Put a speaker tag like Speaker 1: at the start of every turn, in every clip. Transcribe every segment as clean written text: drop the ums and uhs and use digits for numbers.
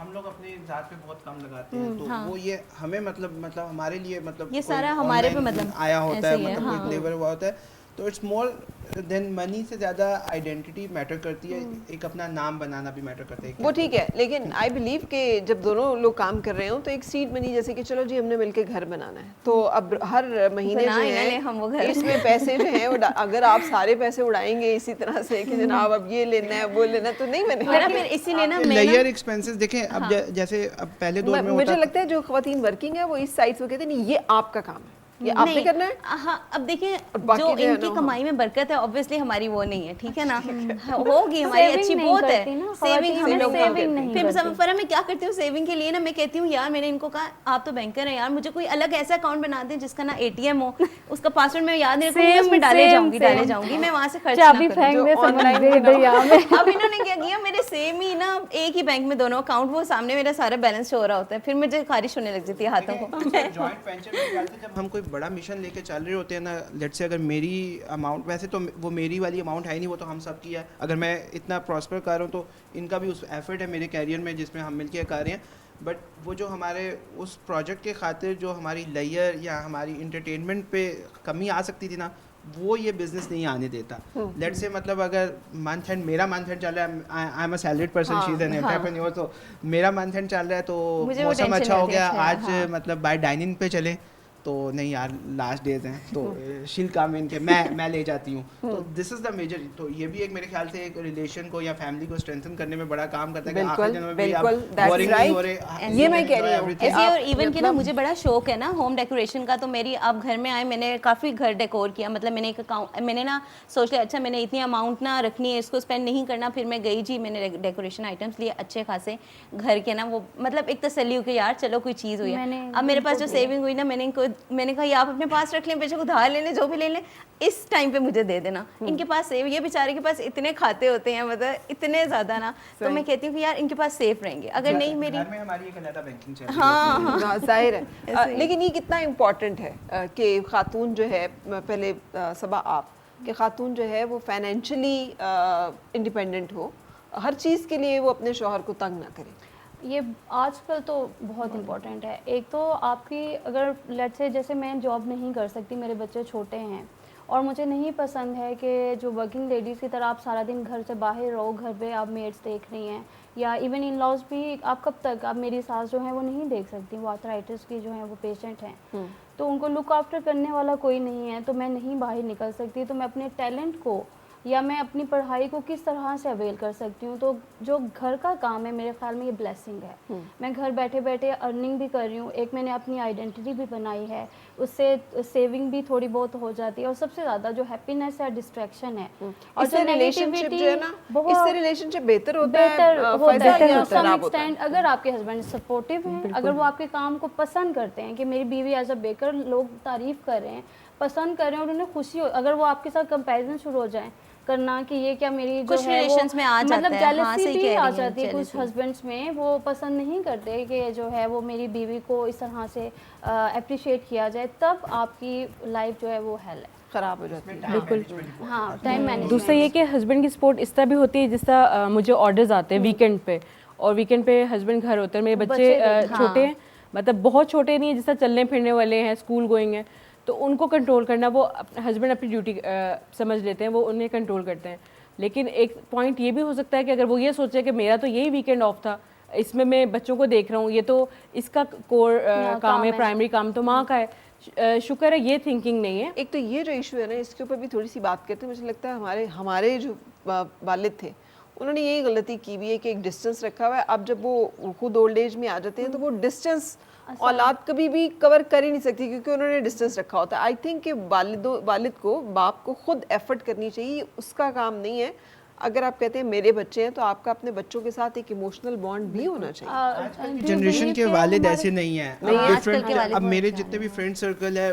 Speaker 1: ہم لوگ اپنے ذات پہ بہت کم لگاتے ہیں, تو وہ یہ ہمیں مطلب ہمارے لیے مطلب
Speaker 2: یہ سارا ہمارے پہ مطلب
Speaker 1: آیا ہوتا ہے, مطلب کوئی ڈلیور ہوا ہوتا ہے, تو اٹس مور دین منی سے زیادہ آئیڈینٹی میٹر کرتی ہے, ایک اپنا نام بنانا بھی میٹر کرتا ہے.
Speaker 3: وہ ٹھیک ہے, لیکن آئی بلیو کہ جب دونوں لوگ کام کر رہے ہوں تو ایک سیڈ منی, جیسے کہ چلو جی ہم نے مل کے گھر بنانا ہے, تو اب ہر مہینے جو ہے اس میں پیسے جو ہیں, اگر آپ سارے پیسے اڑائیں گے اسی طرح سے کہ جناب اب یہ لینا ہے وہ لینا ہے, تو نہیں بنے گا.
Speaker 2: پھر اسی لیے نا
Speaker 1: لیئر ایکسپینسز دیکھیں. اب جیسے اب پہلے دور میں
Speaker 3: مجھے لگتا ہے جو خواتین ورکنگ ہے وہ اس سائڈ سے کہتے ہیں نہیں یہ آپ کا کام ہے, یہ آپ نے کرنا ہے.
Speaker 2: ہاں اب دیکھیں جو ان کی کمائی میں برکت ہے obviously ہماری وہ نہیں ہے, ٹھیک ہے نا, ہوگی ہماری اچھی بہت ہے سیونگ, ہم لوگ پھر فرا میں کیا کرتی ہوں سیونگ کے لیے نا, میں کہتی ہوں یار میں نے ان کو کہا آپ تو بینکر ہیں یار, مجھے کوئی الگ ایسا اکاؤنٹ بنا دیں جس کا نا اے ٹی ایم ہو, اس کا پاسورڈ میں یاد نہیں رکھوں گی, اس میں ڈالے جاؤں گی, میں وہاں سے خرچ نہ کروں. اب انہوں نے کیا کیا, میرے سیم ہی نا ایک ہی بینک میں دونوں اکاؤنٹ, وہ سامنے میرا سارا بیلنس ہو رہا ہوتا ہے, پھر مجھے خارش ہونے لگ جاتی ہے ہاتھوں کو.
Speaker 1: جوائنٹ وینچر میں ڈالتے جب ہم کوئی بڑا مشن لے کے چل رہے ہوتے ہیں نا, لیٹ سے اگر میری اماؤنٹ, ویسے تو وہ میری والی اماؤنٹ ہے نہیں, وہ تو ہم سب کی ہے, اگر میں اتنا پراسپر کر رہا ہوں تو ان کا بھی اس ایفرٹ ہے میرے کیریئر میں جس میں ہم مل کے کر رہے ہیں, بٹ وہ جو ہمارے اس پروجیکٹ کے خاطر جو ہماری لیئر یا ہماری انٹرٹینمنٹ پہ کمی آ سکتی تھی نا, وہ یہ بزنس نہیں آنے دیتا. لیٹ سے مطلب اگر منتھ اینڈ, میرا منتھ اینڈ چل رہا ہے, I am a salaried person, she is an entrepreneur, تو میرا منتھ اینڈ چل رہا ہے تو موسم اچھا ہو گیا, آج مطلب بائی ڈائننگ پہ چلے, تو نہیں یار لاسٹ ڈیز ہیں تو شیل کام ان کے میں لے جاتی ہوں. تو دس از دا میجر, تو یہ بھی ایک میرے خیال سے ایک ریلیشن کو یا فیملی کو اسٹرینتھن کرنے میں بڑا کام کرتا ہے کہ آخر دنوں میں بھی آپ بورنگ نہیں ہو رہے.
Speaker 3: یہ میں کہہ رہی ہوں
Speaker 2: ایسے, اور ایون کہ نا مجھے بڑا شوق ہے نا ہوم ڈیکوریشن کا, تو میری اب گھر میں آئے میں نے کافی گھر ڈیکور کیا, مطلب میں نے ایک اکاؤنٹ, میں نے نا سوچ لیا اچھا میں نے اتنی اماؤنٹ نا رکھنی ہے, اس کو اسپینڈ نہیں کرنا, پھر میں گئی جی میں نے ڈیکوریشن آئٹمس لیے اچھے خاصے گھر کے نا, وہ مطلب ایک تسلی ہو کہ یار چلو کوئی چیز ہوئی ہے. اب میرے پاس جو سیونگ ہوئی نا, میں نے کہا یہ آپ اپنے پاس رکھ لیں, پیچھے ادھار لے لیں, جو بھی لے لیں, اس ٹائم پہ مجھے دے دینا. ان کے پاس سیو, یہ بیچارے کے پاس اتنے کھاتے ہوتے ہیں, مطلب اتنے زیادہ نا, تو میں کہتی ہوں کہ یار ان کے پاس سیف رہیں گے, اگر نہیں میری
Speaker 1: ہماری ایک علیحدہ بینکنگ چل رہی ہے.
Speaker 3: ہاں ظاہر ہے, لیکن یہ کتنا امپورٹنٹ ہے کہ خاتون جو ہے, پہلے صبا آپ کہ خاتون جو ہے وہ فائنینشلی انڈیپینڈنٹ ہو, ہر چیز کے لیے وہ اپنے شوہر کو تنگ نہ کرے.
Speaker 4: یہ آج کل تو بہت امپورٹنٹ ہے. ایک تو آپ کی اگر لیٹ سے جیسے میں جاب نہیں کر سکتی, میرے بچے چھوٹے ہیں, اور مجھے نہیں پسند ہے کہ جو ورکنگ لیڈیز کی طرح آپ سارا دن گھر سے باہر رہو, گھر پہ آپ میڈس دیکھ رہی ہیں, یا ایون ان لاز بھی آپ کب تک, آپ میری ساس جو ہیں وہ نہیں دیکھ سکتی, وہ آرتھرائٹس کی جو ہیں وہ پیشنٹ ہیں, تو ان کو لک آفٹر کرنے والا کوئی نہیں ہے, تو میں نہیں باہر نکل سکتی, تو میں اپنے ٹیلنٹ کو یا میں اپنی پڑھائی کو کس طرح سے اویل کر سکتی ہوں. تو جو گھر کا کام ہے میرے خیال میں یہ بلیسنگ ہے. میں گھر بیٹھے بیٹھے ارننگ بھی کر رہی ہوں, ایک میں نے اپنی آئیڈینٹی بھی بنائی ہے, اس سے سیونگ بھی تھوڑی بہت ہو جاتی ہے, اور سب سے زیادہ جو ہیپینس ہے ڈسٹریکشن ہے, اور جو نیگیٹیوٹی
Speaker 3: اس سے ریلیشن شپ بہتر ہوتا ہے.
Speaker 4: سم ایکسٹینٹ اگر آپ کے ہسبینڈ سپورٹیو ہیں, اگر وہ آپ کے کام کو پسند کرتے ہیں, کہ میری بیوی ایز اے بیکر لوگ تعریف کر رہے ہیں, پسند کر رہے ہیں, اور انہیں خوشی ہو, اگر وہ آپ کے ساتھ کمپیریزن شروع ہو جائیں کرنا کہ یہ کیا میری جو ہے وہ مطلب جیلسی بھی آ جاتی ہے کچھ ہسبینڈس میں, وہ پسند نہیں کرتے کہ جو ہے وہ میری بیوی کو اس طرح سے اپریشیٹ کیا جائے, تب آپ کی لائف جو ہے وہ ہیل ہے,
Speaker 3: خراب ہو جاتی ہے.
Speaker 5: بالکل.
Speaker 4: ہاں ٹائم مینجمنٹ.
Speaker 5: دوسرا یہ کہ ہسبینڈ کی سپورٹ اس طرح بھی ہوتی ہے جس طرح مجھے آرڈرز آتے ہیں ویکینڈ پہ, اور ویکینڈ پہ ہسبینڈ گھر ہوتے ہیں, میرے بچے چھوٹے ہیں, مطلب بہت چھوٹے نہیں ہیں, جس طرح چلنے پھرنے والے ہیں, اسکول گوئنگ ہیں, تو ان کو کنٹرول کرنا, وہ ہسبینڈ اپنی ڈیوٹی سمجھ لیتے ہیں, وہ انہیں کنٹرول کرتے ہیں. لیکن ایک پوائنٹ یہ بھی ہو سکتا ہے کہ اگر وہ یہ سوچے کہ میرا تو یہی ویکینڈ آف تھا, اس میں بچوں کو دیکھ رہا ہوں, یہ تو اس کا کور کام ہے, پرائمری کام تو ماں کا ہے, شکر ہے یہ تھنکنگ نہیں ہے.
Speaker 3: ایک تو یہ جو ایشو ہے نا, اس کے اوپر بھی تھوڑی سی بات کرتے ہیں. مجھے لگتا ہے ہمارے جو والد تھے انہوں نے یہی غلطی کی ہوئی ہے کہ ایک ڈسٹینس رکھا ہوا ہے. اب جب وہ خود اولڈ ایج میں آ جاتے ہیں تو وہ ڈسٹینس اولاد کبھی بھی کور کر ہی نہیں سکتی, کیونکہ انہوں نے ڈسٹینس رکھا ہوتا ہے. آئی تھنک کہ والد کو, باپ کو خود ایفرٹ کرنی چاہیے, اس کا کام نہیں ہے. اگر آپ کہتے ہیں میرے بچے ہیں, تو آپ کا اپنے بچوں کے ساتھ ایک ایموشنل بانڈ بھی ہونا چاہیے.
Speaker 1: جنریشن کے والد ایسے نہیں ہیں. اب میرے جتنے بھی فرینڈ سرکل ہے,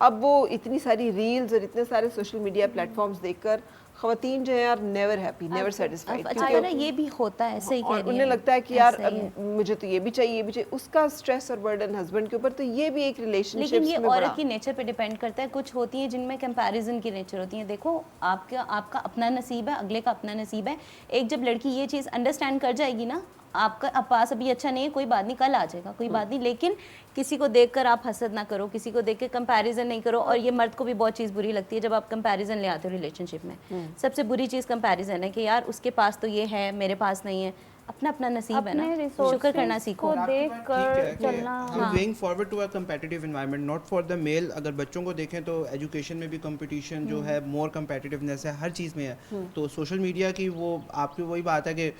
Speaker 3: اب وہ اتنی ساری ریلز اور اتنے سارے سوشل میڈیا پلیٹ فارمز دیکھ کر خواتین جو ہیں are never happy never satisfied.
Speaker 2: اچھا نا یہ بھی ہوتا ہے, صحیح کہہ رہی ہیں,
Speaker 3: انہیں لگتا ہے کہ یار مجھے تو یہ بھی چاہیے یہ بھی چاہیے, اس کا اسٹریس اور برڈن ہسبینڈ کے اوپر. تو یہ بھی ایک ریلیشن شپ
Speaker 2: لیکن یہ عورت کی نیچر پہ ڈیپینڈ کرتا ہے. کچھ ہوتی ہیں جن میں کمپیریزن کی نیچر ہوتی ہیں. دیکھو آپ کا اپنا نصیب ہے, اگلے کا اپنا نصیب ہے. ایک جب لڑکی یہ چیز انڈرسٹینڈ کر جائے گی نا, آپ کا پاس ابھی اچھا نہیں ہے, کوئی بات نہیں, کل آ جائے گا, کوئی بات نہیں. لیکن کسی کو دیکھ کر آپ حسد نہ کرو, کسی کو دیکھ کے کمپیریزن نہیں کرو. اور یہ مرد کو بھی بہت چیز بری لگتی ہے جب آپ کمپیریزن لے آتے ہو ریلیشن شپ میں. سب سے بری چیز کمپیریزن ہے کہ یار اس کے پاس تو یہ ہے, میرے پاس نہیں ہے. اپنا اپنا نصیب ہے نا, شکر کرنا سیکھو.
Speaker 4: دیکھ کر چلنا.
Speaker 1: Going forward to a competitive environment not for the male. اگر بچوں کو دیکھیں تو ایجوکیشن میں بھی کمپٹیشن جو ہے, مور کمپیٹیٹیونیس ہے, ہر چیز میں ہے. تو سوشل میڈیا کی وہ آپ کی وہی بات ہے کہ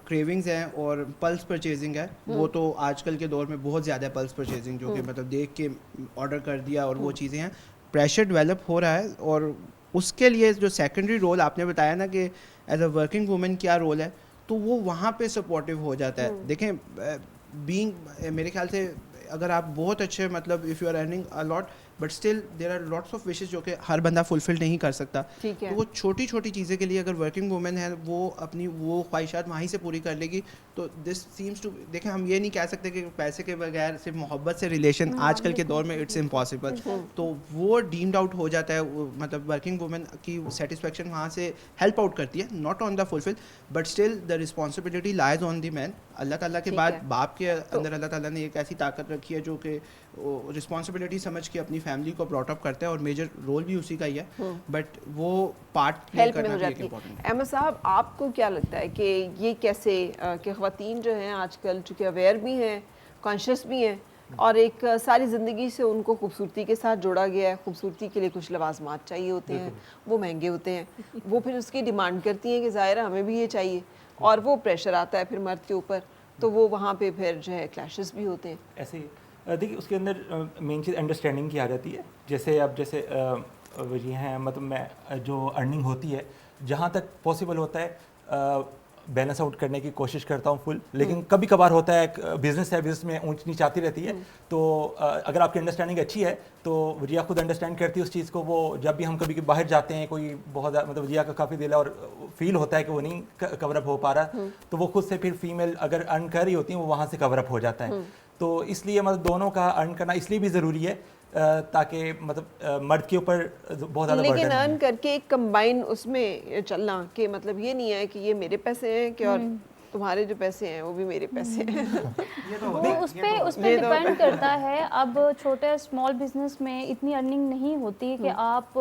Speaker 1: کریونگز ہیں اور پلس پرچیزنگ ہے, وہ تو آج کل کے دور میں بہت زیادہ ہے. پلس پرچیزنگ جو کہ مطلب دیکھ کے آرڈر کر دیا اور وہ چیزیں ہیں. پریشر ڈیولپ ہو رہا ہے, اور اس کے لیے جو سیکنڈری رول آپ نے بتایا نا کہ ایز اے ورکنگ وومن کیا رول ہے, تو وہ وہاں پہ سپورٹیو ہو جاتا ہے. دیکھیں بینگ میرے خیال سے اگر آپ بہت اچھے مطلب if you are earning a lot but still there are lots of wishes جو کہ ہر بندہ فلفل نہیں کر سکتا. تو وہ چھوٹی چھوٹی چیزیں کے لیے اگر ورکنگ وومن ہے وہ اپنی وہ خواہشات وہیں سے پوری کر لے گی تو دس سیمس ٹو. دیکھیں ہم یہ نہیں کہہ سکتے کہ پیسے کے بغیر صرف محبت سے ریلیشن آج کل کے دور میں اٹس امپاسبل. تو وہ ڈیمڈ آؤٹ ہو جاتا ہے. مطلب ورکنگ وومن کی سیٹسفیکشن وہاں سے ہیلپ آؤٹ کرتی ہے, not on the female but still the responsibility lies on the man. Allah تعالیٰ کے بعد باپ کے اندر اللہ تعالیٰ نے ایک ایسی طاقت رکھی ہے جو کہ رسپانسبلٹی سمجھ کے اپنی فیملی کو براٹ اپ کرتا ہے, اور میجر رول بھی اسی کا ہی ہے, بٹ وہ پارٹ پلے کرنا بھی ایک امپورٹنٹ ہے.
Speaker 3: احمد صاحب آپ کو کیا لگتا ہے کہ یہ کیسے کہ خواتین جو ہیں آج کل چونکہ اویئر بھی ہیں, کانشیس بھی ہیں, اور ایک ساری زندگی سے ان کو خوبصورتی کے ساتھ جوڑا گیا ہے, خوبصورتی کے لیے کچھ لوازمات چاہیے ہوتے ہیں, وہ مہنگے ہوتے ہیں, وہ پھر اس کی ڈیمانڈ کرتی ہیں کہ ظاہر ہمیں بھی یہ چاہیے, اور وہ پریشر آتا ہے پھر مرد کے اوپر, تو وہ وہاں پہ پھر جو ہے کلیشز بھی ہوتے ہیں.
Speaker 6: ایسے ہی دیکھیے اس کے اندر مین چیز انڈرسٹینڈنگ کی آ جاتی ہے. جیسے اب جیسے یہ ہیں مطلب میں جو ارننگ ہوتی ہے جہاں تک پاسبل ہوتا ہے بیلنس آؤٹ کرنے کی کوشش کرتا ہوں فل, لیکن کبھی کبھار ہوتا ہے بزنس ہے, بزنس میں اونچ نیچ آتی رہتی ہے. تو اگر آپ کی انڈرسٹینڈنگ اچھی ہے تو وجیہ خود انڈرسٹینڈ کرتی ہے اس چیز کو. وہ جب بھی ہم کبھی باہر جاتے ہیں کوئی بہت مطلب وجیہ کا کافی دل ہے اور فیل ہوتا ہے کہ وہ نہیں کور اپ ہو پا رہا, تو وہ خود سے پھر فیمیل اگر ارن کر رہی ہوتی ہیں وہ وہاں سے کور اپ ہو جاتا ہے. تو اس لیے مطلب دونوں کا ارن کرنا اس لیے بھی ضروری ہے تاکہ مطلب مرد کے اوپر بہت زیادہ
Speaker 3: لیکن ارن کر کے ایک کمبائن اس میں چلنا, کہ مطلب یہ نہیں ہے کہ یہ میرے پیسے ہیں کہ اور تمہارے جو پیسے ہیں وہ بھی میرے پیسے ہیں.
Speaker 4: وہ اس پہ ڈیپینڈ کرتا ہے. اب چھوٹے اسمال بزنس میں اتنی ارننگ نہیں ہوتی کہ آپ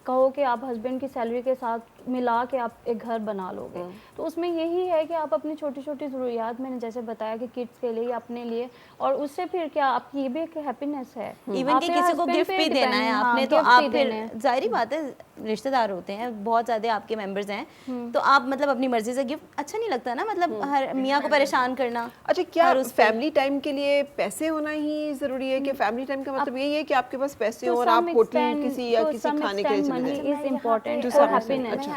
Speaker 4: کہو کہ آپ ہسبینڈ کی سیلری کے ساتھ ملا کے آپ ایک گھر بنا لو گے. تو اس میں یہی ہے کہ آپ اپنی چھوٹی چھوٹی ضروریات, میں نے جیسے بتایا کہ کڈس کے لیے, اپنے لیے, اور اس سے پھر کیا آپ کی یہ بھی ایک ہیپینس ہے.
Speaker 2: ایون کہ کسی کو گفٹ بھی دینا ہے آپ نے, تو آپ پھر ظاہری بات ہے رشتہ دار ہوتے ہیں بہت زیادہ آپ کے ممبرز ہیں, تو آپ مطلب اپنی مرضی سے گفٹ اچھا نہیں لگتا نا, مطلب ہر میاں کو پریشان کرنا.
Speaker 3: اچھا کیا فیملی ٹائم کے لیے پیسے ہونا ہی ضروری ہے, کہ فیملی ٹائم کا مطلب یہی ہے کہ آپ کے پاس پیسے ہوں اور آپ ہوٹل کسی یا کسی کھانے کے لیے
Speaker 5: میں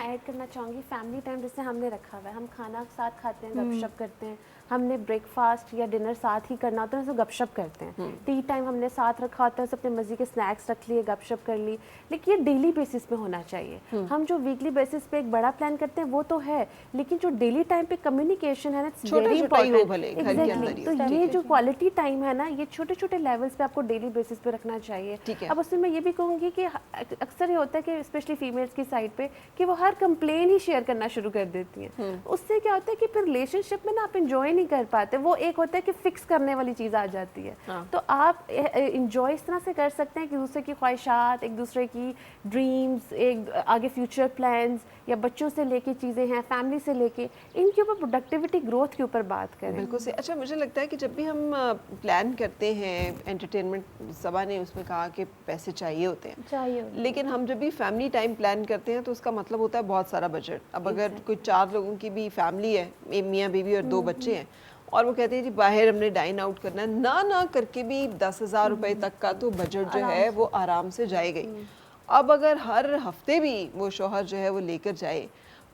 Speaker 5: ایڈ کرنا چاہوں گی فیملی ٹائم جیسے ہم نے رکھا ہوا ہے, ہم کھانا ساتھ کھاتے ہیں, گپ شپ کرتے ہیں, ہم نے بریک فاسٹ یا ڈنر ساتھ ہی کرنا ہوتا ہے تو گپ شپ کرتے ہیں. ٹی ٹائم ہم نے ساتھ رکھا ہوتا ہے, اپنے مزے کے اسنیکس رکھ لیے, گپ شپ کر لی. لیکن یہ ڈیلی بیسس پہ ہونا چاہیے. ہم جو ویکلی بیسس پہ ایک بڑا پلان کرتے ہیں وہ تو ہے, لیکن جو ڈیلی ٹائم پہ کمیونیکیشن ہے نا اٹس ویری امپورٹنٹ. تو یہ جو کوالٹی ٹائم ہے نا, یہ چھوٹے چھوٹے لیولس پہ آپ کو ڈیلی بیسس پہ رکھنا چاہیے. اب اس میں یہ بھی کہوں گی کہ اکثر یہ ہوتا ہے کہ اسپیشلی فیمیلس کی سائڈ پہ کہ وہ ہر کمپلین ہی شیئر کرنا شروع کر دیتی ہیں. اس سے کیا ہوتا ہے کہ پھر ریلیشن شپ میں نا آپ انجوائے نہیں کر پاتے. وہ ایک ہوتا ہے کہ فکس کرنے والی چیز آ جاتی ہے. تو آپ انجوائے اس طرح سے کر سکتے ہیں کہ دوسرے کی خواہشات, ایک دوسرے کی ڈریمز, ایک آگے فیوچر پلانز, یا بچوں سے لے کے چیزیں ہیں, فیملی سے لے کے, ان کے اوپر پروڈکٹیوٹی گروتھ کے اوپر بات کریں.
Speaker 3: بالکل سے. اچھا مجھے لگتا ہے کہ جب بھی ہم پلان کرتے ہیں انٹرٹینمنٹ, صبا نے اس میں کہا کہ پیسے چاہیے ہوتے ہیں, لیکن ہم جب بھی فیملی ٹائم پلان کرتے ہیں تو اس کا مطلب ہوتا ہے بہت سارا بجٹ. اب اگر کوئی 4 لوگوں کی بھی فیملی ہے, میاں بیوی اور 2 بچے ہیں, اور وہ کہتے ہیں جی باہر ہم نے ڈائن آؤٹ کرنا ہے, نہ کر کے بھی 10,000 روپے تک کا تو بجٹ جو ہے وہ آرام سے جائے گئی. اب اگر ہر ہفتے بھی وہ شوہر جو ہے وہ لے کر جائے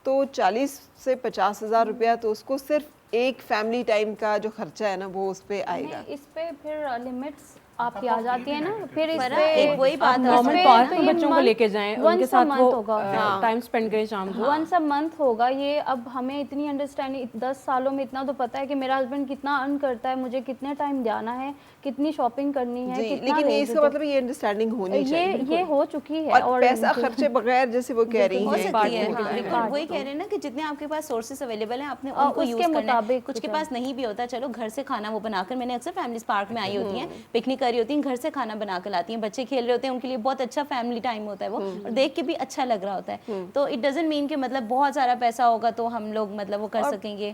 Speaker 3: تو 40 سے 50,000 روپیہ تو اس کو صرف ایک فیملی ٹائم کا جو خرچہ ہے نا وہ اس پہ آئے گا.
Speaker 4: اس پہ پھر لمٹس آپ کی آ جاتی ہے نا, پھر اس
Speaker 2: فرح
Speaker 4: پہ
Speaker 2: ایک وہی بات ہے,
Speaker 5: نارمل
Speaker 4: پہ
Speaker 5: پارک
Speaker 4: تو
Speaker 5: میں
Speaker 4: یہ
Speaker 5: بچوں کو
Speaker 4: month-
Speaker 5: لے کے جائیں, ان کے
Speaker 4: once a
Speaker 5: ساتھ
Speaker 4: month
Speaker 5: وہ
Speaker 4: ہوگا.
Speaker 5: ٹائم اسپینڈ کریں شام کو.
Speaker 4: ونس اے منتھ ہوگا یہ. اب ہمیں اتنی انڈرسٹینڈنگ 10 سالوں میں اتنا تو پتہ ہے کہ میرا ہسبینڈ کتنا ارن کرتا ہے, مجھے کتنے ٹائم جانا ہے, کتنی شاپنگ کرنی ہے,
Speaker 3: جی,
Speaker 4: کتنا
Speaker 3: لیکن اس کا مطلب یہ انڈرسٹینڈنگ ہونی چاہیے,
Speaker 4: یہ ہو چکی ہے.
Speaker 3: اور پیسہ خرچے بغیر جیسے وہ کہہ رہی
Speaker 2: ہو
Speaker 3: ہیں
Speaker 2: سکتی ہے. ہاں بالکل وہی کہہ رہے ہیں نا کہ جتنے آپ کے پاس سورسز اویلیبل ہیں آپ نے ان کو یوز کرنا ہے. کچھ کے پاس نہیں بھی ہوتا, چلو گھر سے کھانا وہ بنا کر, میں نے اکثر فیملیز پارک میں آئی ہوتی ہیں, پکنک کر رہی ہوتی ہیں, گھر سے کھانا بنا کر لاتی ہیں, بچے کھیل رہے ہوتے ہیں, ان کے لیے بہت اچھا فیملی ٹائم ہوتا ہے وہ, اور دیکھ کے بھی اچھا لگ رہا ہوتا ہے. تو اٹ ڈزنٹ مین کہ مطلب بہت سارا پیسہ ہوگا تو ہم لوگ مطلب وہ کر سکیں گے.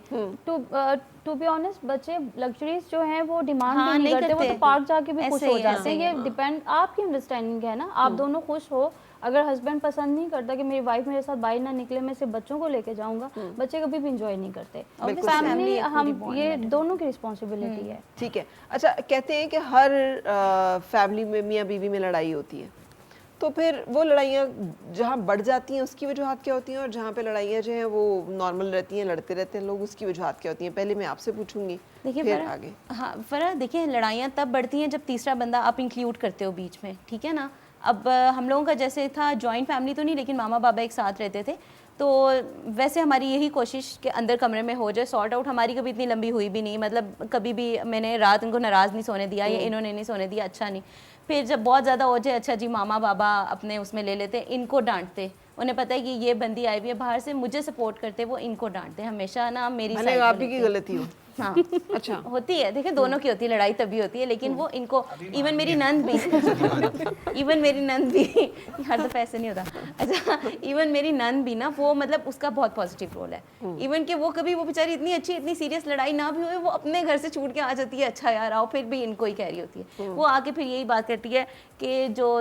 Speaker 4: ٹو بی آنیسٹ بچے لگژریز جو ہیں وہ ڈیمانڈ بھی نہیں کرتے, وہ تو پارک جا کے بھی خوش ہو جاتے ہیں. یہ ڈیپینڈ آپ کی انڈرسٹینڈنگ ہے نا, آپ دونوں خوش ہو. اگر ہسبینڈ پسند نہیں کرتا کہ میری وائف میرے ساتھ باہر نہ نکلے, میں صرف بچوں کو لے کے جاؤں گا, بچے کبھی بھی انجوائے نہیں کرتے. فیملی ہم یہ دونوں کی رسپانسبلٹی ہے.
Speaker 3: ٹھیک ہے. اچھا, کہتے ہیں کہ ہر فیملی میں میاں بیوی میں لڑائی ہوتی ہے, تو پھر وہ لڑائیاں جہاں بڑھ جاتی ہیں اس کی وجوہات کیا ہوتی ہیں, اور جہاں پہ لڑائیاں جو ہیں وہ نارمل رہتی ہیں, لڑتے رہتے ہیں لوگ, اس کی وجوہات کیا ہوتی ہیں؟ پہلے میں آپ سے پوچھوں گی, پھر آگے.
Speaker 2: ہاں فرح, دیکھیں لڑائیاں تب بڑھتی ہیں جب تیسرا بندہ آپ انکلیوڈ کرتے ہو بیچ میں, ٹھیک ہے نا. اب ہم لوگوں کا جیسے تھا جوائنٹ فیملی تو نہیں, لیکن ماما بابا ایک ساتھ رہتے تھے, تو ویسے ہماری یہی کوشش کہ اندر کمرے میں ہو جائے سارٹ آؤٹ. ہماری کبھی اتنی لمبی ہوئی بھی نہیں, مطلب کبھی بھی میں نے رات ان کو ناراض نہیں سونے دیا یا انہوں نے نہیں سونے دیا, اچھا نہیں. پھر جب بہت زیادہ ہو جائے, اچھا جی ماما بابا اپنے اس میں لے لیتے, ان کو ڈانٹتے, انہیں پتہ ہے کہ یہ بندی آئی ہوئی ہے باہر سے, مجھے سپورٹ کرتے, وہ ان کو ڈانٹتے ہمیشہ نا, میری سائڈ
Speaker 3: آپ کی غلطی ہو.
Speaker 2: ہاں اچھا ہوتی ہے, دیکھیں دونوں کی ہوتی ہے لڑائی, تبھی ہوتی ہے, لیکن وہ ان کو ایون میری نند بھی ہر دفعہ ایسے نہیں ہوتا. اچھا ایون میری نند بھی نا, وہ مطلب اس کا بہت پازیٹیو رول ہے. ایون کہ وہ کبھی, وہ بیچاری اتنی اچھی اتنی سیریس لڑائی نہ بھی ہوئے, وہ اپنے گھر سے چھوٹ کے آ جاتی ہے, اچھا یار آؤ, پھر بھی ان کو ہی کہہ رہی ہوتی ہے. وہ آ کے پھر یہی بات کرتی ہے کہ جو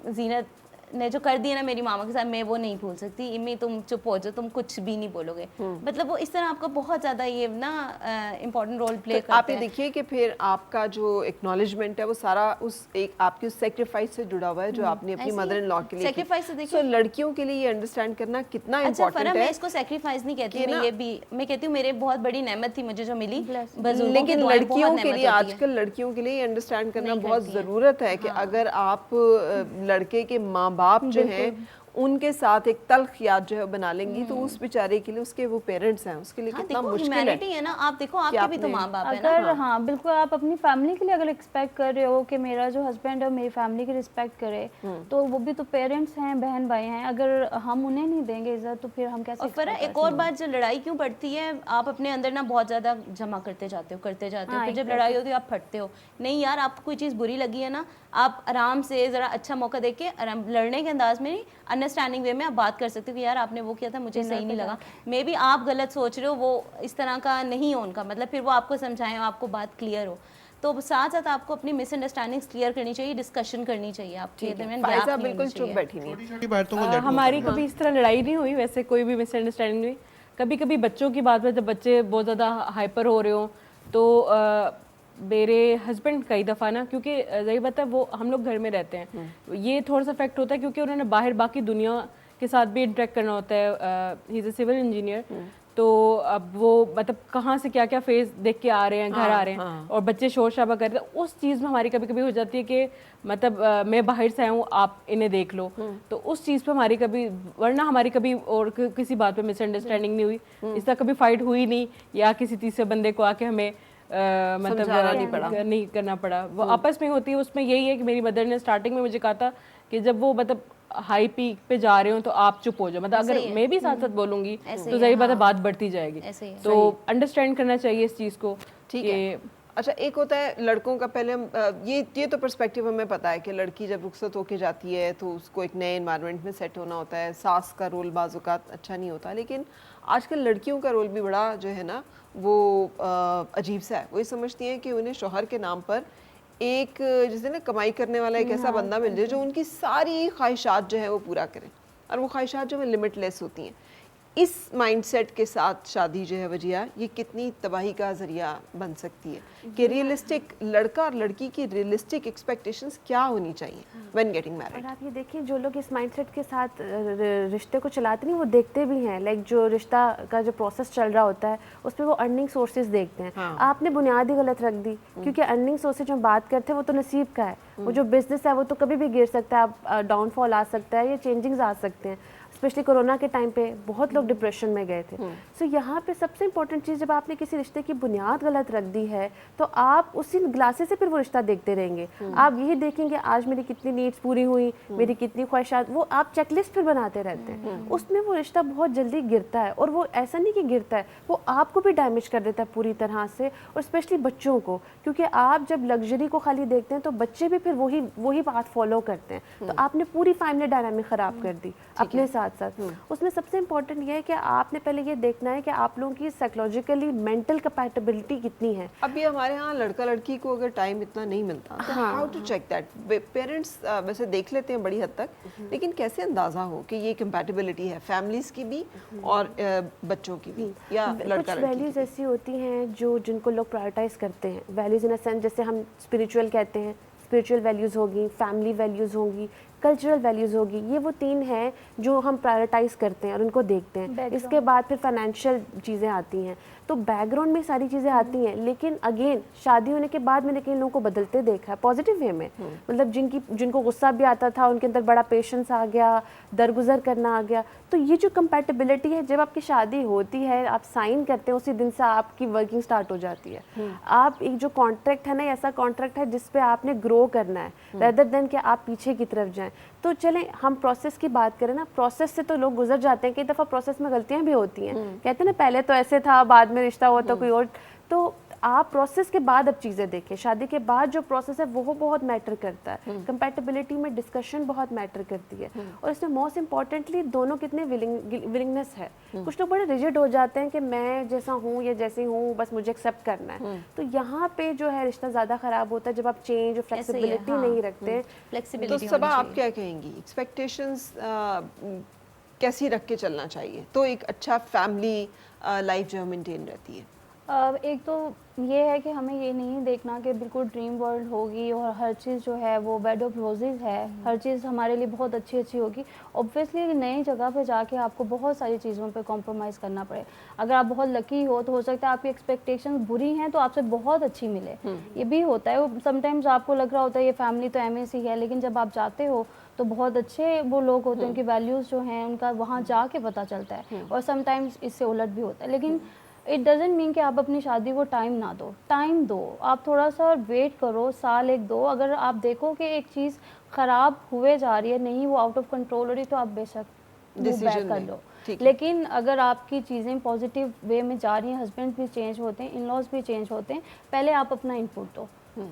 Speaker 2: زینت نے جو کر دیا نا میری ماما کے ساتھ, میں وہ نہیں بھول سکتی, امی تم چپ ہو جاؤ, تم کچھ بھی نہیں بولو گے. مطلب وہ اس طرح آپ کا بہت زیادہ یہ نا امپورٹنٹ رول پلے کرتے ہیں.
Speaker 3: آپ یہ دیکھیے کہ پھر آپ کا جو ایکنالجمنٹ ہے وہ سارا اس ایک آپ کی سیکریفائس سے جڑا ہوا ہے جو آپ نے اپنی مدر ان لا کے لیے
Speaker 2: سیکریفائس سے
Speaker 3: دیکھیے. لڑکیوں کے لیے یہ انڈرسٹینڈ کرنا کتنا امپورٹنٹ ہے.
Speaker 2: میں اس کو سیکریفائس نہیں کہتی, میں یہ بھی میں کہتی ہوں میرے بہت بڑی نعمت تھی مجھے جو ملی,
Speaker 3: لیکن لڑکیوں کے لیے آج کل لڑکیوں کے لیے انڈرسٹینڈ کرنا بہت ضرورت ہے کہ اگر آپ لڑکے کے ماں باپ جو ہیں ان کے ساتھ ایک تلخ یاد جو ہے بنا لیں گی, تو اس بیچارے کے لیے, اس کے وہ پیرنٹس ہیں, اس کے لیے کتنا مشکل
Speaker 2: ہے نا. آپ دیکھو آپ کے بھی تو ماں باپ ہیں نا.
Speaker 4: اگر ہاں بالکل آپ اپنی فیملی کے لیے اگر ایکسپیکٹ کر رہے ہو کہ میرا جو ہسبینڈ ہے میری فیملی کی رسپیکٹ کرے, تو وہ بھی تو پیرنٹس ہیں, بہن بھائی ہیں, اگر ہم انہیں نہیں دیں گے عزت تو پھر ہم کیسے.
Speaker 2: اور ایک اور بات, جو لڑائی کیوں پڑتی ہے, آپ اپنے اندر نا بہت زیادہ جمع کرتے جاتے ہو, پھر جب لڑائی ہوتی ہے آپ پھٹتے ہو. نہیں یار, آپ کو کوئی چیز بری لگی ہے نا, آپ آرام سے ذرا اچھا موقع دیکھ کے, لڑنے کے انداز میں نہیں, انڈرسٹینڈنگ وے میں آپ بات کر سکتے ہو کہ یار آپ نے وہ کیا تھا, مجھے صحیح نہیں لگا, میں بھی آپ غلط سوچ رہے ہو, وہ اس طرح کا نہیں ہو ان کا مطلب, پھر وہ آپ کو سمجھائیں, آپ کو بات کلیئر ہو. تو ساتھ ساتھ آپ کو اپنی مس انڈرسٹینڈنگس کلیئر کرنی چاہیے, ڈسکشن کرنی چاہیے آپ کے درمیان.
Speaker 3: بالکل چپ بیٹھی نہیں.
Speaker 5: ہماری کبھی اس طرح لڑائی نہیں ہوئی, ویسے کوئی بھی مس انڈرسٹینڈنگ نہیں. کبھی کبھی بچوں کی بات میں جب بچے بہت زیادہ ہائپر ہو رہے ہوں تو میرے ہسبینڈ کئی دفعہ نا, کیونکہ ظاہر بات ہے وہ ہم لوگ گھر میں رہتے ہیں, یہ تھوڑا سا افیکٹ ہوتا ہے کیونکہ انہوں نے باہر باقی دنیا کے ساتھ بھی انٹریکٹ کرنا ہوتا ہے. ہی از اے سول انجینئر, تو اب وہ مطلب کہاں سے کیا کیا فیز دیکھ کے آ رہے ہیں, گھر آ رہے ہیں, اور بچے شور شرابہ کر رہے ہیں. اس چیز میں ہماری کبھی کبھی ہو جاتی ہے کہ مطلب میں باہر سے آیا ہوں, آپ انہیں دیکھ لو. تو اس چیز پہ ہماری کبھی, ورنہ ہماری کبھی اور کسی بات پہ مس انڈرسٹینڈنگ نہیں ہوئی, اس طرح کبھی فائٹ ہوئی نہیں, یا کسی تیسرے بندے کو آ کے ہمیں مطلب نہیں کرنا پڑا. وہ آپس میں ہوتی ہے. اس میں یہی ہے کہ میری مدر نے اسٹارٹنگ میں مجھے کہا تھا کہ جب وہ مطلب ہائی پیک پہ جا رہے ہوں تو آپ چپ ہو جاؤ, مطلب اگر میں بھی ساتھ ساتھ بولوں گی تو ظاہر بات ہے بات بڑھتی جائے گی. تو انڈرسٹینڈ کرنا چاہیے اس چیز کو.
Speaker 3: ٹھیک ہے. اچھا, ایک ہوتا ہے لڑکوں کا, پہلے یہ تو پرسپیکٹیو ہمیں پتہ ہے کہ لڑکی جب رخصت ہو کے جاتی ہے تو اس کو ایک نئے انوائرمنٹ میں سیٹ ہونا ہوتا ہے, ساس کا رول بعض اوقات اچھا نہیں ہوتا, لیکن آج کل لڑکیوں کا رول بھی بڑا جو ہے نا وہ عجیب سا ہے. وہ یہ سمجھتی ہیں کہ انہیں شوہر کے نام پر ایک جیسے نا کمائی کرنے والا ایک ایسا بندہ مل جائے جو ان کی ساری خواہشات جو ہے وہ پورا کرے, اور وہ خواہشات جو ہے لمٹ لیس ہوتی ہیں. اس مائنڈ سیٹ کے ساتھ شادی جو ہے وجیہ یہ کتنی تباہی کا ذریعہ بن سکتی ہے کہ ریئلسٹک لڑکا اور لڑکی کی ریئلسٹک ایکسپیکٹیشنز کیا ہونی چاہیے وین گیٹنگ میرڈ؟
Speaker 5: اور آپ یہ دیکھیں جو لوگ اس مائنڈ سیٹ کے ساتھ رشتے کو چلاتے نہیں وہ دیکھتے بھی ہیں لائک جو رشتہ کا جو پروسیس چل رہا ہوتا ہے اس پہ وہ ارننگ سورسز دیکھتے ہیں. آپ نے بنیاد ہی غلط رکھ دی کیونکہ ارننگ سورسز جو ہم بات کرتے ہیں وہ تو نصیب کا ہے, وہ جو بزنس ہے وہ تو کبھی بھی گر سکتا ہے, آپ ڈاؤن فال آ سکتا ہے یا چینجنگز آ سکتے ہیں. اسپیشلی کرونا کے ٹائم پہ بہت لوگ ڈپریشن میں گئے تھے. سو یہاں پہ سب سے امپورٹنٹ چیز جب آپ نے کسی رشتے کی بنیاد غلط رکھ دی ہے تو آپ اسی گلاسے سے پھر وہ رشتہ دیکھتے رہیں گے. آپ یہی دیکھیں گے آج میری کتنی نیڈس پوری ہوئی, میری کتنی خواہشات, وہ آپ چیک لسٹ پھر بناتے رہتے ہیں. اس میں وہ رشتہ بہت جلدی گرتا ہے, اور وہ ایسا نہیں کہ گرتا ہے, وہ آپ کو بھی ڈیمیج کر دیتا ہے پوری طرح سے, اور اسپیشلی بچوں کو, کیونکہ آپ جب لگژری کو خالی دیکھتے ہیں تو بچے بھی پھر وہی بات فالو کرتے ہیں. تو آپ نے پوری فیملی ڈائنامک خراب کر دی اپنے ساتھ ساتھ. اس میں سب سے امپورٹنٹ یہ ہے کہ آپ نے پہلے یہ دیکھنا ہے کہ آپ لوگوں کی سائیکولوجیکلی مینٹل کیپیبلٹی کتنی ہے.
Speaker 3: ابھی ہمارے ہاں لڑکا لڑکی کو اگر ٹائم اتنا نہیں ملتا تو how to check that? Parents ویسے دیکھ لیتے ہیں بڑی حد تک, لیکن کیسے اندازہ ہو کہ یہ کمپیٹیبلٹی ہے فیملیز کی بھی اور بچوں کی بھی, یا لڑکا لڑکی؟
Speaker 5: ویلیوز ایسی ہوتی ہیں جن کو لوگ پرائرٹائز کرتے ہیں. ویلیوز ان اے سینس جیسے ہم اسپریچول کہتے ہیں, اسپریچول ویلیوز ہوگی, فیملی ویلیوز ہوں گی, کلچرل ویلیوز ہوگی. یہ وہ 3 ہیں جو ہم پرائرٹائز کرتے ہیں اور ان کو دیکھتے ہیں. اس کے بعد پھر فائنینشیل چیزیں آتی ہیں. تو بیک گراؤنڈ میں ساری چیزیں آتی ہیں, لیکن اگین شادی ہونے کے بعد میں نے کئی لوگوں کو بدلتے دیکھا ہے پازیٹیو وے میں. مطلب جن کو غصہ بھی آتا تھا ان کے اندر بڑا پیشنس آ گیا, درگزر کرنا آ گیا. تو یہ جو کمپیٹیبلٹی ہے, جب آپ کی شادی ہوتی ہے آپ سائن کرتے ہیں اسی دن سے آپ کی ورکنگ سٹارٹ ہو جاتی ہے. آپ ایک جو کانٹریکٹ ہے نا, ایسا کانٹریکٹ ہے جس پہ آپ نے گرو کرنا ہے ریدر دین کہ آپ پیچھے کی طرف جائیں. تو چلیں ہم پروسیس کی بات کریں نا, پروسیس سے تو لوگ گزر جاتے ہیں, کئی دفعہ پروسیس میں غلطیاں بھی ہوتی ہیں. کہتے ہیں نا پہلے تو ایسے تھا بعد میں رشتہ ہوا تو کوئی اور. تو آپ پروسیس کے بعد اب چیزیں دیکھیں. شادی کے بعد جو پروسیس ہے وہ بہت میٹر کرتا ہے. کمپیٹیبلٹی میں ڈسکشن بہت میٹر کرتی ہے, اور اس میں موسٹ امپورٹنٹلی دونوں کتنے ولنگنس ہے. کچھ لوگ بڑے ریجڈ ہو جاتے ہیں کہ میں جیسا ہوں یا جیسی ہوں بس مجھے ایکسیپٹ کرنا ہے. تو یہاں پہ جو ہے رشتہ زیادہ خراب ہوتا ہے جب آپ چینج اور فلیکسیبلٹی نہیں رکھتے.
Speaker 3: تو صبا آپ کیا کہیں گی, ایکسپیکٹیشنز کیسی رکھ کے چلنا چاہیے تو ایک اچھا فیملی لائف جو ہے مینٹین رہتی ہے؟
Speaker 4: ایک تو یہ ہے کہ ہمیں یہ نہیں دیکھنا کہ بالکل ڈریم ورلڈ ہوگی اور ہر چیز جو ہے وہ بیڈ آف روزز ہے, ہر چیز ہمارے لیے بہت اچھی ہوگی. اوبویسلی نئی جگہ پہ جا کے آپ کو بہت ساری چیزوں پہ کمپرومائز کرنا پڑے. اگر آپ بہت لکی ہو سکتا ہے آپ کی ایکسپیکٹیشنز بری ہیں تو آپ سے بہت اچھی ملے. یہ بھی ہوتا ہے, سم ٹائمز آپ کو لگ رہا ہوتا ہے یہ فیملی تو ایم اے سی ہے, لیکن جب آپ جاتے ہو تو بہت اچھے وہ لوگ ہوتے ہیں, ان کی ویلیوز جو ہیں ان کا وہاں جا کے پتہ چلتا ہے. اور سم ٹائمز اس سے الٹ بھی ہوتا ہے. لیکن اٹ ڈزنٹ مین کہ آپ اپنی شادی کو ٹائم نہ دو. ٹائم دو, آپ تھوڑا سا ویٹ کرو, سال 1-2. اگر آپ دیکھو کہ ایک چیز خراب ہوئے جا رہی ہے, نہیں وہ آؤٹ آف کنٹرول ہو رہی, تو آپ بے شک بیک کر لو. لیکن اگر آپ کی چیزیں پازیٹیو وے میں جا رہی ہیں, ہسبینڈ بھی چینج ہوتے ہیں, ان لاز بھی چینج ہوتے ہیں, پہلے آپ اپنا ان پٹ دو.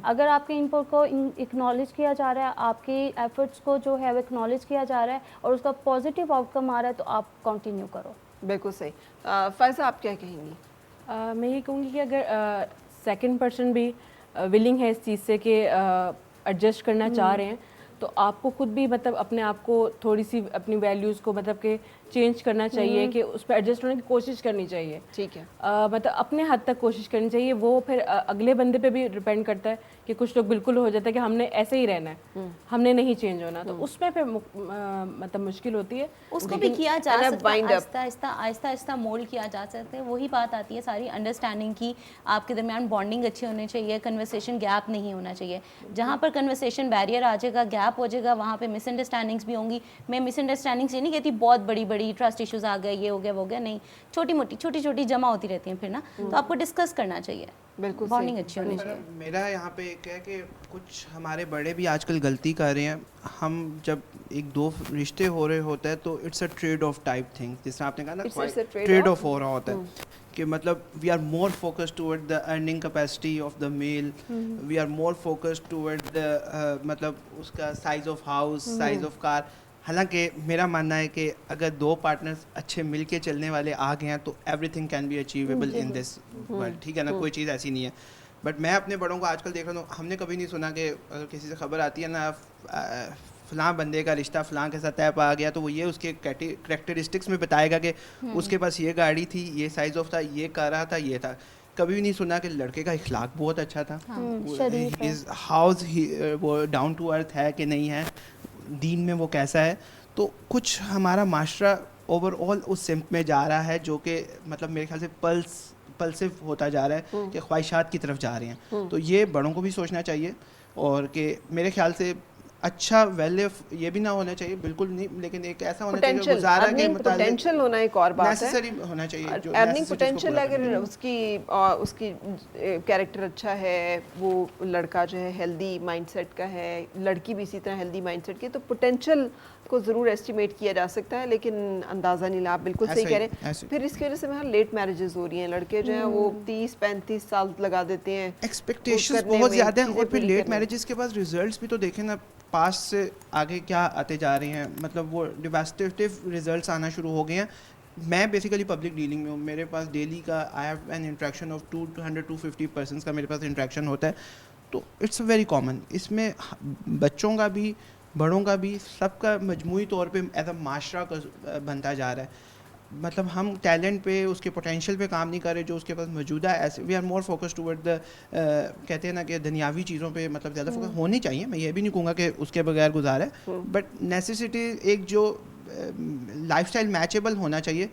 Speaker 4: اگر آپ کے ان پٹ کو اکنالج کیا جا رہا ہے, آپ کی ایفرٹس کو جو ہے وہ اکنالج کیا جا رہا ہے اور اس کا پازیٹیو آؤٹ کم آ رہا ہے, تو آپ کنٹینیو کرو.
Speaker 3: بالکل صحیح. فائزہ آپ کیا کہیں گی؟
Speaker 7: میں یہ کہوں گی کہ اگر سیکنڈ پرسن بھی ولنگ ہے اس چیز سے کہ ایڈجسٹ کرنا چاہ رہے ہیں, تو آپ کو خود بھی مطلب اپنے آپ کو تھوڑی سی اپنی ویلیوز کو مطلب کہ چینج کرنا چاہیے, کہ اس پہ ایڈجسٹ ہونے کی کوشش کرنی چاہیے.
Speaker 3: ٹھیک ہے,
Speaker 7: مطلب اپنے حد تک کوشش کرنی چاہیے. وہ پھر اگلے بندے پہ بھی ڈپینڈ کرتا ہے کہ کچھ لوگ بالکل ہو جاتا ہے کہ ہم نے ایسے ہی رہنا ہے, ہم نے نہیں چینج ہونا, تو اس میں پھر مطلب مشکل ہوتی ہے.
Speaker 2: اس کو بھی کیا جا سکتا ہے, آہستہ آہستہ مولڈ کیا جا سکتا ہے. وہی بات آتی ہے ساری انڈرسٹینڈنگ کی, آپ کے درمیان بانڈنگ اچھی ہونی چاہیے, کنورسیشن گیپ نہیں ہونا چاہیے. جہاں پر کنورسیشن بیریئر آ جائے گا, گیپ ہو جائے گا, وہاں پہ مس انڈرسٹینڈنگس بھی ہوں گی. میں مس انڈرسٹینڈنگس یہ نہیں کہتی بہت بڑی ٹرسٹ ایشوز آ گئے, یہ ہو گیا وہ ہو گیا, نہیں, چھوٹی چھوٹی جمع ہوتی رہتی ہیں پھر نا, تو آپ کو ڈسکس کرنا چاہیے.
Speaker 3: بالکل
Speaker 2: بانڈنگ اچھی ہونی چاہیے.
Speaker 1: میرا یہاں پہ ایک ہے کہ کچھ ہمارے بڑے بھی آج کل غلطی کر رہے ہیں. ہم جب 1-2 رشتے ہو رہے ہوتا ہے تو it's a trade off type thing, جس طرح آپ نے کہا نا ٹریڈ آف ہو رہا ہوتا ہے, کہ مطلب we are more focused toward the earning capacity of the male, we are more focused toward the مطلب اس کا size of house, size of car. حالانکہ میرا ماننا ہے کہ اگر 2 پارٹنرز اچھے مل کے چلنے والے آ گئے ہیں تو everything can be achievable in this world. ٹھیک ہے نا, کوئی چیز ایسی نہیں ہے. بٹ میں اپنے بڑوں کو آج کل دیکھ رہا ہوں, ہم نے کبھی نہیں سنا کہ اگر کسی سے خبر آتی ہے نا فلاں بندے کا رشتہ فلاں کے ساتھ طے پا گیا تو وہ یہ اس کے کریکٹرسٹکس میں بتائے گا کہ اس کے پاس یہ گاڑی تھی, یہ سائز آف تھا, یہ کر رہا تھا, یہ تھا. کبھی بھی نہیں سنا کہ لڑکے کا اخلاق بہت اچھا تھا, ہاؤز وہ ڈاؤن ٹو ارتھ ہے کہ نہیں ہے, دین میں وہ کیسا ہے. تو کچھ ہمارا معاشرہ اوور آل اس سمت میں جا رہا ہے جو کہ مطلب میرے خیال سے پلسو ہوتا جا رہا ہے کہ خواہشات کی طرف جا رہے ہیں. تو یہ بڑوں کو بھی سوچنا چاہیے, اور کہ میرے خیال سے اچھا ویلیو یہ بھی نہ ہونا چاہیے بالکل نہیں, لیکن ایک ایسا ہونا چاہیے گزارا کے مطابق
Speaker 3: پوٹینشیل ہونا ایک اور بات ہے,
Speaker 1: نیسیسری ہونا چاہیے جو
Speaker 3: ارننگ پوٹینشیل. اگر اس کی کیریکٹر اچھا ہے, وہ لڑکا جو ہے ہیلدی مائنڈ سیٹ کا ہے, لڑکی بھی اسی طرح ہیلدی مائنڈ سیٹ کی, تو پوٹینشیل کو ضرور ایسٹیمیٹ کیا جا سکتا ہے, لیکن اندازہ نہیں. آپ بالکل صحیح کہہ رہے ہیں. پھر اس کی وجہ سے میں لیٹ میرجز ہو رہی ہیں, لڑکے جو ہیں وہ 30-35 سال لگا دیتے ہیں,
Speaker 1: ایکسپیکٹیشنز بہت زیادہ ہیں. اور پھر لیٹ میرجز کے بعد ریزلٹس بھی تو دیکھیں نا, پاس سے آگے کیا آتے جا رہے ہیں, مطلب وہ ڈیواسٹیٹیو ریزلٹس آنا شروع ہو گئے ہیں. میں بیسیکلی پبلک ڈیلنگ میں ہوں, میرے پاس ڈیلی کا I have an interaction of 200-250 persons کا میرے پاس انٹریکشن ہوتا ہے. تو اٹس ویری کامن. اس میں بچوں کا بھی بڑوں کا بھی سب کا مجموعی طور پہ ایز اے معاشرہ کا بنتا جا رہا ہے. مطلب ہم ٹیلنٹ پہ, اس کے پوٹینشیل پہ کام نہیں کر رہے جو اس کے پاس موجودہ ہے. ایسے we are more focus toward the, کہتے ہیں نا کہ دنیاوی چیزوں پہ مطلب زیادہ فوکس ہونی چاہیے. میں یہ بھی نہیں کہوں گا کہ اس کے بغیر گزارا ہے, بٹ نیسیسٹی ایک جو لائف اسٹائل میچیبل ہونا چاہیے.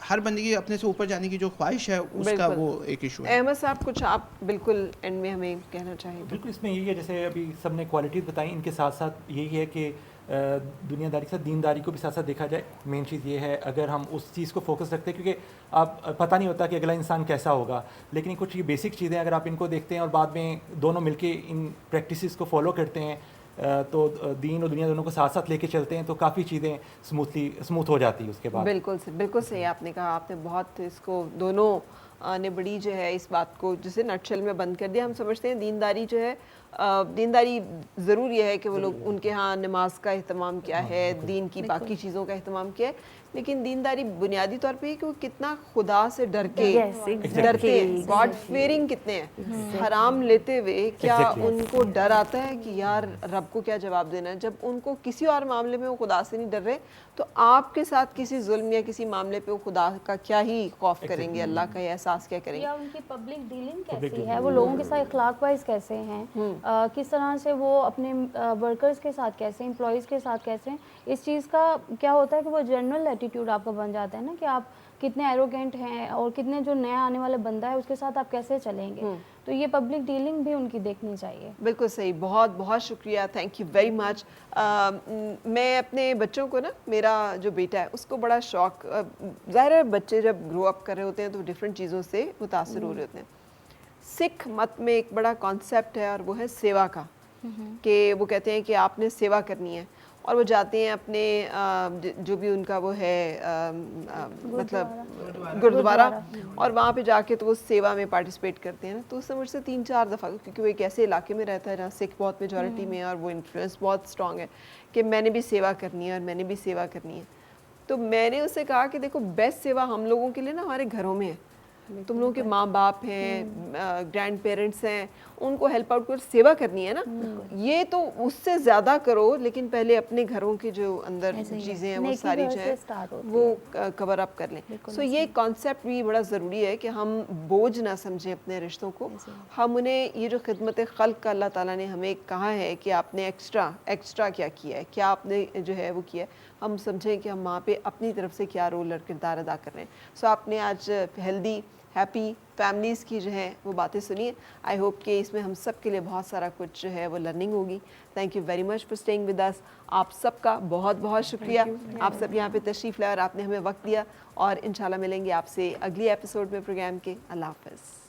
Speaker 1: ہر بندے کی اپنے سے اوپر جانے کی جو خواہش ہے اس کا وہ ایک ایشو ہے.
Speaker 3: احمد صاحب کچھ آپ بالکل اینڈ میں ہمیں کہنا چاہیں؟
Speaker 6: بالکل اس میں یہی ہے, جیسے ابھی سب نے کوالٹیز بتائیں, ان کے ساتھ ساتھ یہی ہے کہ دنیا داری کے ساتھ دینداری کو بھی ساتھ ساتھ دیکھا جائے. مین چیز یہ ہے, اگر ہم اس چیز کو فوکس رکھتے ہیں, کیونکہ آپ پتہ نہیں ہوتا کہ اگلا انسان کیسا ہوگا, لیکن کچھ یہ بیسک چیزیں اگر آپ ان کو دیکھتے ہیں اور بعد میں دونوں مل کے ان پریکٹسز کو فالو کرتے ہیں, تو دین اور دنیا دونوں کو ساتھ ساتھ لے کے چلتے ہیں, تو کافی چیزیں اسموتھ ہو جاتی ہے اس کے بعد.
Speaker 3: بالکل صحیح آپ نے کہا. آپ نے بہت اس کو دونوں نے بڑی جو ہے اس بات کو جسے نٹشل میں بند کر دیا. ہم سمجھتے ہیں دینداری جو ہے, دینداری ضرور یہ ہے کہ وہ لوگ ان کے ہاں نماز کا اہتمام کیا ہے, دین کی باقی چیزوں کا اہتمام کیا ہے, لیکن دینداری بنیادی طور پہ کہ وہ کتنا خدا سے ڈرتے ہیں, گاڈ فیئرنگ کتنے ہیں. حرام لیتے ہوئے کیا ان کو ڈر آتا ہے کہ یار رب کو کیا جواب دینا ہے؟ جب ان کو کسی اور معاملے میں وہ خدا سے نہیں ڈر رہے, تو آپ کے ساتھ کسی ظلم یا کسی معاملے پہ وہ خدا کا کیا ہی خوف کریں گے, اللہ کا احساس کیا کریں گے,
Speaker 4: یا ان کی پبلک ڈیلنگ کیسی ہے, وہ لوگوں کے ساتھ اخلاق وائز کیسے ہیں, کس طرح سے وہ اپنے ورکرز کے ساتھ کیسے ہیں, امپلائیز کے ساتھ کیسے ہیں. اس چیز کا کیا ہوتا ہے کہ وہ جنرل ایٹیٹیوڈ آپ کا بن جاتا ہے نا, کہ آپ کتنے ایروگینٹ ہیں اور کتنے جو نیا آنے والا بندہ ہے اس کے ساتھ آپ کیسے چلیں گے. تو یہ پبلک ڈیلنگ بھی ان کی دیکھنی چاہیے.
Speaker 3: بالکل صحیح, بہت بہت شکریہ, تھینک یو ویری مچ. میں اپنے بچوں کو نا, میرا جو بیٹا ہے اس کو بڑا شوق, ظاہر ہے بچے جب گرو اپ کر رہے ہوتے ہیں تو ڈفرینٹ چیزوں سے متاثر ہو رہے ہوتے ہیں. سکھ مت میں ایک بڑا کانسیپٹ ہے اور وہ ہے سیوا کا, کہ وہ کہتے ہیں کہ آپ نے سیوا کرنی ہے, اور وہ جاتے ہیں اپنے جو بھی ان کا وہ ہے مطلب گرودوارہ, اور وہاں پہ جا کے تو وہ سیوا میں پارٹیسپیٹ کرتے ہیں نا. تو اس سے مجھ سے 3-4 دفعہ, کیونکہ وہ ایک ایسے علاقے میں رہتا ہے جہاں سکھ بہت میجورٹی میں ہے اور وہ انفلوئنس بہت اسٹرانگ ہے کہ میں نے بھی سیوا کرنی ہے اور میں نے بھی سیوا کرنی ہے. تو میں نے اسے کہا کہ دیکھو بیسٹ سیوا ہم لوگوں کے لیے نا ہمارے گھروں میں ہے. تم لوگوں کے ماں باپ ہیں, گرینڈ پیرنٹس ہیں, ان کو ہیلپ آؤٹ کر سیوا کرنی ہے نا, یہ تو اس سے زیادہ کرو, لیکن پہلے اپنے گھروں کے جو اندر چیزیں ہیں وہ ساری جو ہے وہ کور اپ کر لیں. سو یہ کانسیپٹ بھی بڑا ضروری ہے کہ ہم بوجھ نہ سمجھیں اپنے رشتوں کو, ہم انہیں یہ جو خدمت خلق کا اللہ تعالیٰ نے ہمیں کہا ہے کہ آپ نے ایکسٹرا کیا کیا ہے, کیا آپ نے جو ہے وہ کیا ہے, ہم سمجھیں کہ ہم وہاں پہ اپنی طرف سے کیا رول اور کردار ادا کر رہے ہیں. سو آپ نے آج ہیلدی ہیپی فیملیز کی جو ہے وہ باتیں سنی ہیں. آئی ہوپ کہ اس میں ہم سب کے لیے بہت سارا کچھ جو ہے وہ لرننگ ہوگی. Thank you very much for staying with us. آپ سب کا بہت بہت شکریہ, آپ سب یہاں پہ تشریف لائے اور آپ نے ہمیں وقت دیا, اور انشاءاللہ ملیں گے آپ سے اگلی ایپیسوڈ میں پروگرام کے. اللہ حافظ.